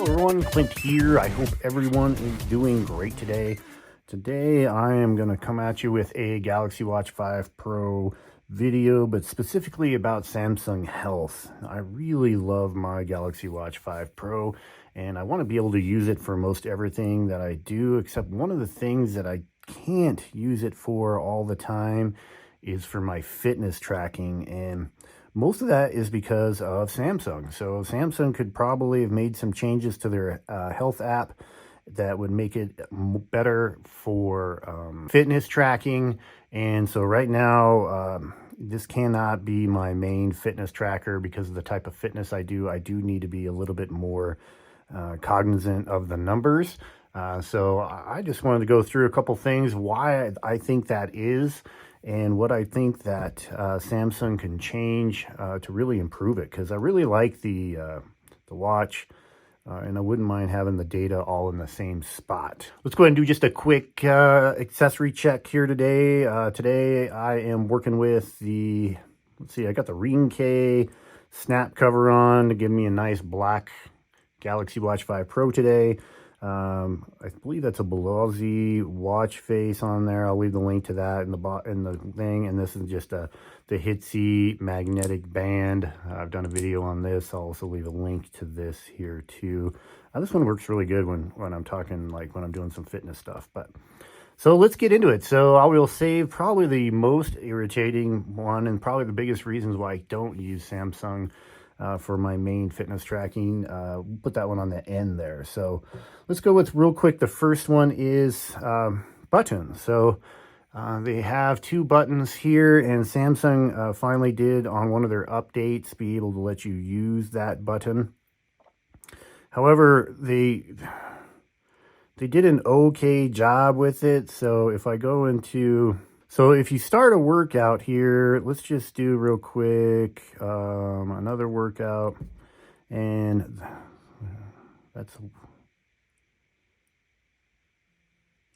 everyone, Clint here. I hope everyone is doing great today. Today I am going to come at you with a Galaxy Watch 5 Pro video, but specifically about Samsung Health. I really love my Galaxy Watch 5 Pro, and I want to be able to use it for most everything that I do, except one of the things that I can't use it for all the time is for my fitness tracking, and most of that is because of Samsung. So Samsung could probably have made some changes to their health app that would make it better for fitness tracking. And so right now, this cannot be my main fitness tracker because of the type of fitness I do. I do need to be a little bit more cognizant of the numbers. So I just wanted to go through a couple things, why I think that is, and what I think that Samsung can change to really improve it. Because I really like the watch, and I wouldn't mind having the data all in the same spot. Let's go ahead and do just a quick accessory check here today. Today I am working with the, let's see, I got the Ring K snap cover on to give me a nice black Galaxy Watch 5 Pro today. I believe that's a Balazi watch face on there. I'll leave the link to that in the thing. And this is just the Hitsy magnetic band. I've done a video on this. I'll also leave a link to this here too. This one works really good when I'm talking, like when I'm doing some fitness stuff. But so let's get into it. So I will save probably the most irritating one and probably the biggest reasons why I don't use Samsung for my main fitness tracking. We'll put that one on the end there. So let's go with real quick. The first one is buttons. So they have two buttons here, and Samsung finally did on one of their updates be able to let you use that button. However, they did an okay job with it. So if I go into, so if you start a workout here, let's just do real quick another workout, and that's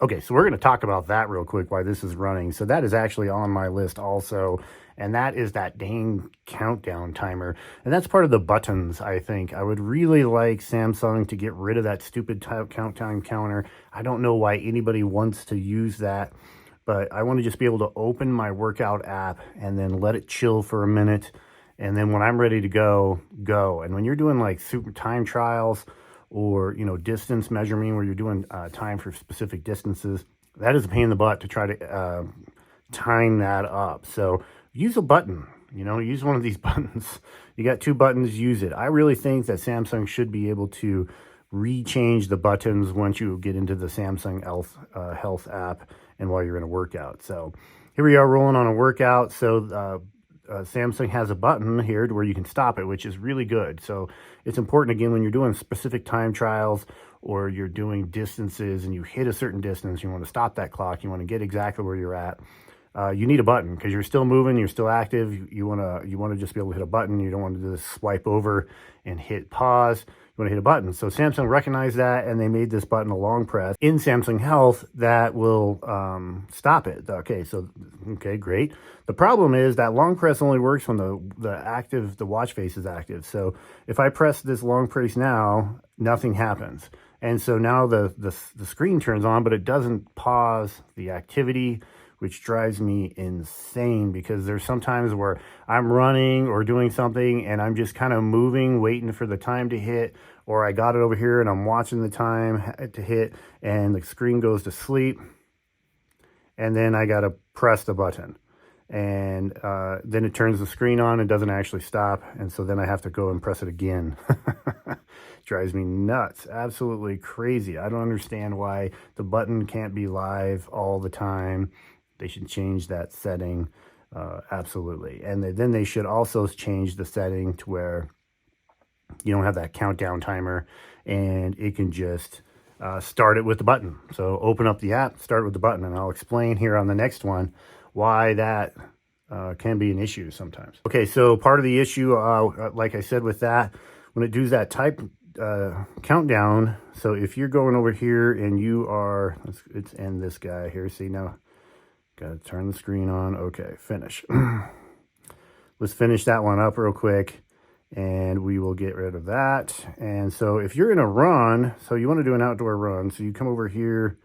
okay. So we're going to talk about that real quick, why this is running. So that is actually on my list also, and that is that dang countdown timer, and that's part of the buttons. I think I would really like Samsung to get rid of that stupid countdown counter. I don't know why anybody wants to use that, but I want to just be able to open my workout app and then let it chill for a minute. And then when I'm ready to go. And when you're doing like super time trials or, you know, distance measuring where you're doing time for specific distances, that is a pain in the butt to try to time that up. So use a button, you know, use one of these buttons. You got two buttons, use it. I really think that Samsung should be able to rechange the buttons once you get into the Samsung Health app and while you're in a workout. So here we are rolling on a workout. So Samsung has a button here to where you can stop it, which is really good. So it's important, again, when you're doing specific time trials or you're doing distances and you hit a certain distance, you want to stop that clock, you want to get exactly where you're at. You need a button because you're still moving, you're still active. You want to just be able to hit a button. You don't want to just swipe over and hit pause. You want to hit a button. So Samsung recognized that, and they made this button a long press in Samsung Health that will stop it. Okay, great. The problem is that long press only works when the watch face is active. So if I press this long press now, nothing happens. And so now the screen turns on, but it doesn't pause the activity, which drives me insane because there's sometimes where I'm running or doing something and I'm just kind of moving, waiting for the time to hit, or I got it over here and I'm watching the time to hit and the screen goes to sleep, and then I got to press the button, and then it turns the screen on and doesn't actually stop, and so then I have to go and press it again. Drives me nuts, absolutely crazy. I don't understand why the button can't be live all the time. They should change that setting, absolutely. And then they should also change the setting to where you don't have that countdown timer and it can just start it with the button. So open up the app, start with the button, and I'll explain here on the next one why that can be an issue sometimes. Okay, so part of the issue, like I said with that, when it does that type countdown, so if you're going over here and you are, let's end this guy here, see now, got to turn the screen on. Okay, finish. Let's finish that one up real quick. and we will get rid of that. And so if you're in a run, so you want to do an outdoor run, so you come over here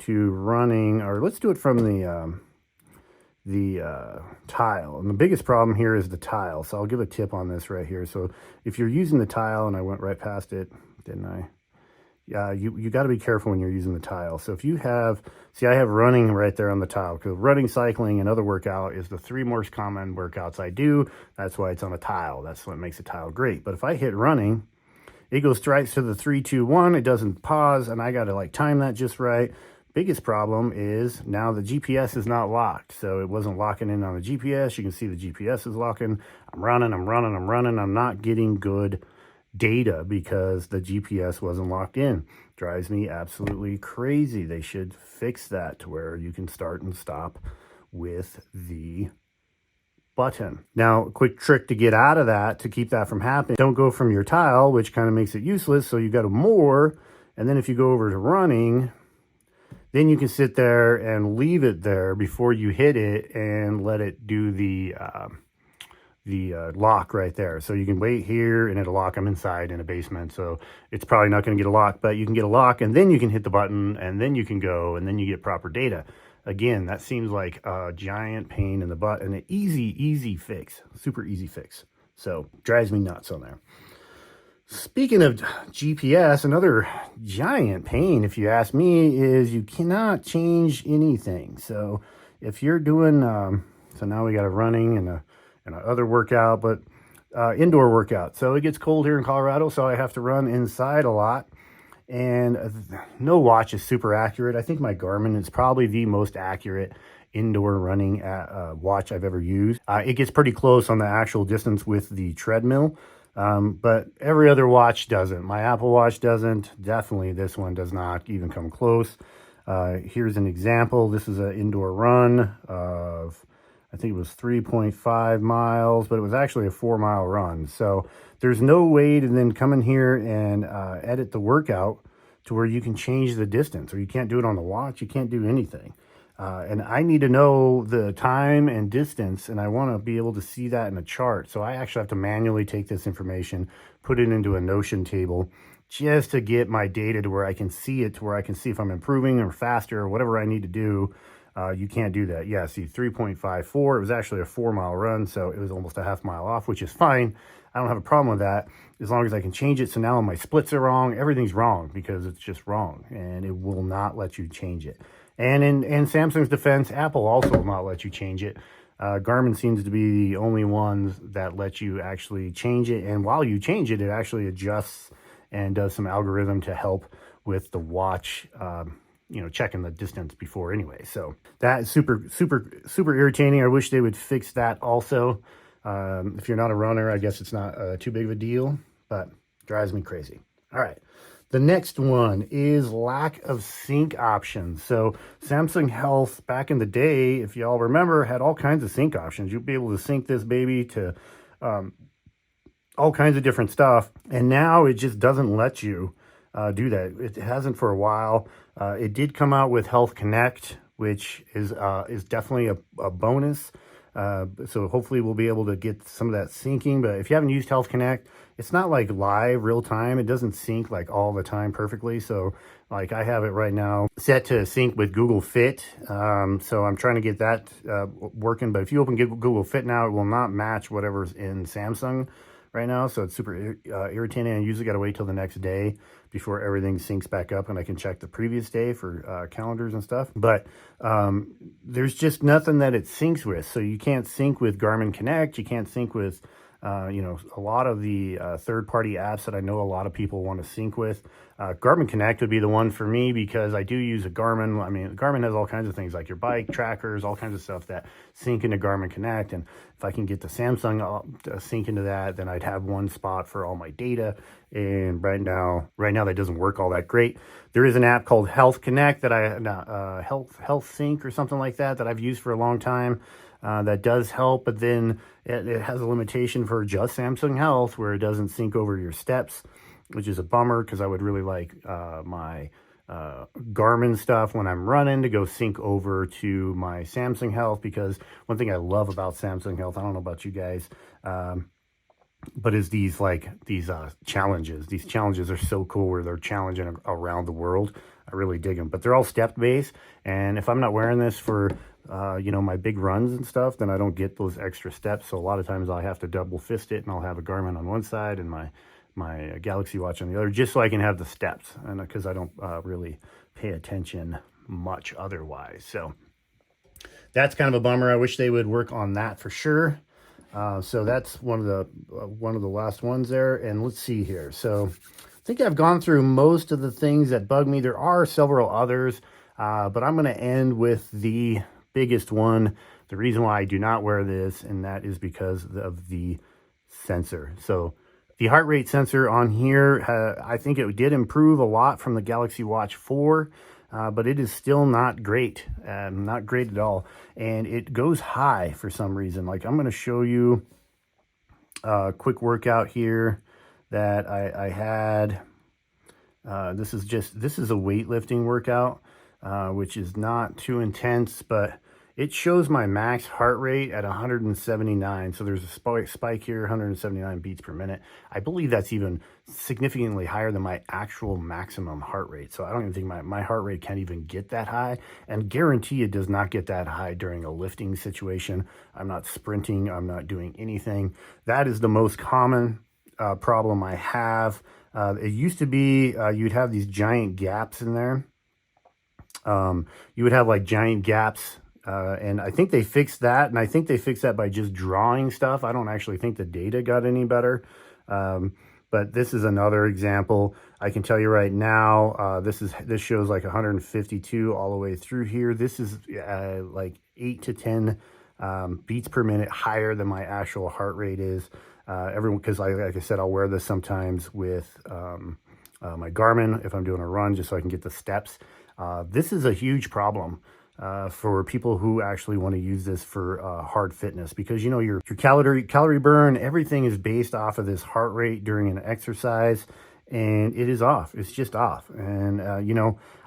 to running, or let's do it from the tile. And the biggest problem here is the tile. So I'll give a tip on this right here. So if you're using the tile, and I went right past it, didn't I? Yeah, you got to be careful when you're using the tile. So if you have, see, I have running right there on the tile, because running, cycling, and other workout is the 3 most common workouts I do. That's why it's on a tile. That's what makes a tile great. But if I hit running, it goes straight to the 3, 2, 1. It doesn't pause, and I got to like time that just right. Biggest problem is now the GPS is not locked. So it wasn't locking in on the GPS. You can see the GPS is locking. I'm running. I'm not getting good data because the GPS wasn't locked in. Drives me absolutely crazy. They should fix that to where you can start and stop with the button. Now, a quick trick to get out of that, to keep that from happening, don't go from your tile, which kind of makes it useless. So you got to more, and then if you go over to running, then you can sit there and leave it there before you hit it and let it do the lock right there. So you can wait here and it'll lock. I'm inside in a basement, so it's probably not going to get a lock, but you can get a lock, and then you can hit the button, and then you can go, and then you get proper data. Again, that seems like a giant pain in the butt, and an easy fix, super easy fix. So drives me nuts on there. Speaking of GPS, another giant pain, if you ask me, is you cannot change anything. So if you're doing, so now we got a running and a other workout, but indoor workout. So it gets cold here in Colorado, so I have to run inside a lot. And no watch is super accurate. I think my Garmin is probably the most accurate indoor running watch I've ever used. It gets pretty close on the actual distance with the treadmill. But every other watch doesn't. My Apple Watch doesn't. Definitely this one does not even come close. Here's an example. This is an indoor run of, I think it was 3.5 miles, but it was actually a 4-mile run. So there's no way to then come in here and edit the workout to where you can change the distance, or you can't do it on the watch. You can't do anything. And I need to know the time and distance, and I want to be able to see that in a chart. So I actually have to manually take this information, put it into a Notion table, just to get my data to where I can see it, to where I can see if I'm improving or faster or whatever I need to do. You can't do that. Yeah, see, 3.54. It was actually a 4-mile run, so it was almost a half mile off, which is fine. I don't have a problem with that as long as I can change it. So now my splits are wrong. Everything's wrong because it's just wrong, and it will not let you change it. And in Samsung's defense, Apple also will not let you change it. Garmin seems to be the only ones that let you actually change it. And while you change it, it actually adjusts and does some algorithm to help with the watch, checking the distance before anyway. So that is super irritating. I wish they would fix that also. If you're not a runner, I guess it's not too big of a deal, but drives me crazy. All right. The next one is lack of sync options. So Samsung Health back in the day, if y'all remember, had all kinds of sync options. You'd be able to sync this baby to all kinds of different stuff. And now it just doesn't let you do that. It hasn't for a while. It did come out with Health Connect, which is definitely a bonus. So hopefully we'll be able to get some of that syncing. But if you haven't used Health Connect, it's not like live real time. It doesn't sync like all the time perfectly. So like I have it right now set to sync with Google Fit. So I'm trying to get that working. But if you open Google Fit now, it will not match whatever's in Samsung right now. So it's super irritating. I usually got to wait till the next day before everything syncs back up and I can check the previous day for calendars and stuff. But there's just nothing that it syncs with. So you can't sync with Garmin Connect. You can't sync with a lot of the third-party apps that I know a lot of people want to sync with. Garmin Connect would be the one for me because I do use a Garmin. I mean, Garmin has all kinds of things like your bike trackers, all kinds of stuff that sync into Garmin Connect. And if I can get the Samsung sync into that, then I'd have one spot for all my data. And right now that doesn't work all that great. There is an app called Health Connect that Health Sync or something like that I've used for a long time. That does help, but then it has a limitation for just Samsung Health where it doesn't sync over your steps, which is a bummer because I would really like my Garmin stuff when I'm running to go sync over to my Samsung Health, because one thing I love about Samsung Health, I don't know about you guys, but is these challenges. These challenges are so cool where they're challenging around the world. I really dig them, but they're all step based. And if I'm not wearing this for, my big runs and stuff, then I don't get those extra steps. So a lot of times I have to double fist it, and I'll have a Garmin on one side and my Galaxy Watch on the other, just so I can have the steps, and because I don't really pay attention much otherwise. So that's kind of a bummer. I wish they would work on that for sure. So that's one of the last ones there. And let's see here. So I think I've gone through most of the things that bug me. There are several others, but I'm going to end with the biggest one. The reason why I do not wear this, and that is because of the sensor. So the heart rate sensor on here, I think it did improve a lot from the Galaxy Watch 4. But it is still not great at all. And it goes high for some reason. Like, I'm going to show you a quick workout here that I had. This is a weightlifting workout, which is not too intense, but it shows my max heart rate at 179. So there's a spike here, 179 beats per minute. I believe that's even significantly higher than my actual maximum heart rate. So I don't even think my heart rate can't even get that high, and guarantee it does not get that high during a lifting situation. I'm not sprinting. I'm not doing anything. That is the most common problem I have. It used to be you'd have these giant gaps in there. You would have like giant gaps. And I think they fixed that, and I think they fixed that by just drawing stuff. I don't actually think the data got any better. But this is another example. I can tell you right now, this shows like 152 all the way through here. This is like 8 to 10 beats per minute higher than my actual heart rate is. Because like I said, I'll wear this sometimes with my Garmin if I'm doing a run, just so I can get the steps. This is a huge problem for people who actually want to use this for hard fitness, because your calorie burn, everything is based off of this heart rate during an exercise, and it is off. It's just off. And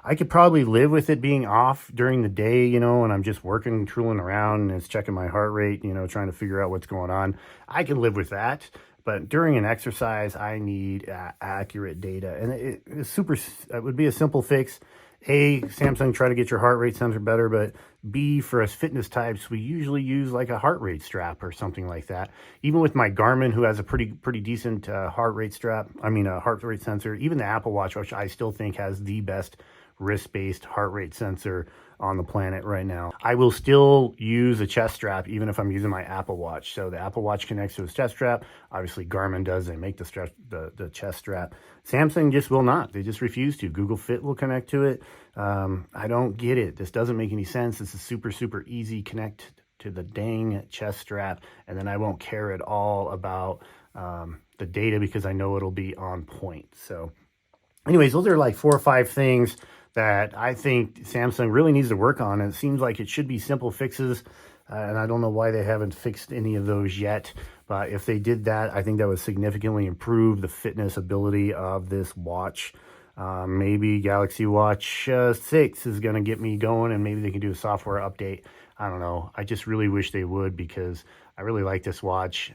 I could probably live with it being off during the day, and I'm just working, tooling around, and it's checking my heart rate, trying to figure out what's going on. I can live with that. But during an exercise, I need accurate data, and it would be a simple fix. A, Samsung, try to get your heart rate sensor better, but B, for us fitness types, we usually use like a heart rate strap or something like that. Even with my Garmin, who has a pretty decent heart rate sensor, even the Apple Watch, which I still think has the best wrist-based heart rate sensor on the planet right now. I will still use a chest strap even if I'm using my Apple Watch. So the Apple Watch connects to a chest strap. Obviously Garmin does. They make the chest strap. Samsung just will not. They just refuse to. Google Fit will connect to it. I don't get it. This doesn't make any sense. This is super easy. Connect to the dang chest strap, and then I won't care at all about the data, because I know it'll be on point. So anyways, those are like 4 or 5 things that I think Samsung really needs to work on. And it seems like it should be simple fixes. And I don't know why they haven't fixed any of those yet. But if they did that, I think that would significantly improve the fitness ability of this watch. Maybe Galaxy Watch 6 is going to get me going, and maybe they can do a software update. I don't know. I just really wish they would, because I really like this watch.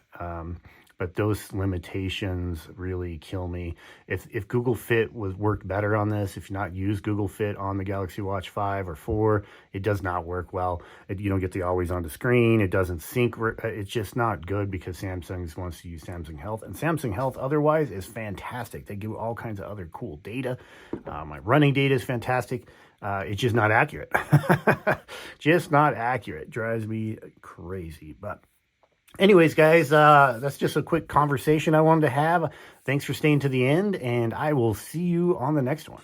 But those limitations really kill me. If Google Fit worked better on this, if you not use Google Fit on the Galaxy Watch 5 or 4, it does not work well. You don't get the always on the screen. It doesn't sync. It's just not good, because Samsung wants to use Samsung Health. And Samsung Health otherwise is fantastic. They give all kinds of other cool data. My running data is fantastic. It's just not accurate. Just not accurate. Drives me crazy. But anyways, guys, that's just a quick conversation I wanted to have. Thanks for staying to the end, and I will see you on the next one.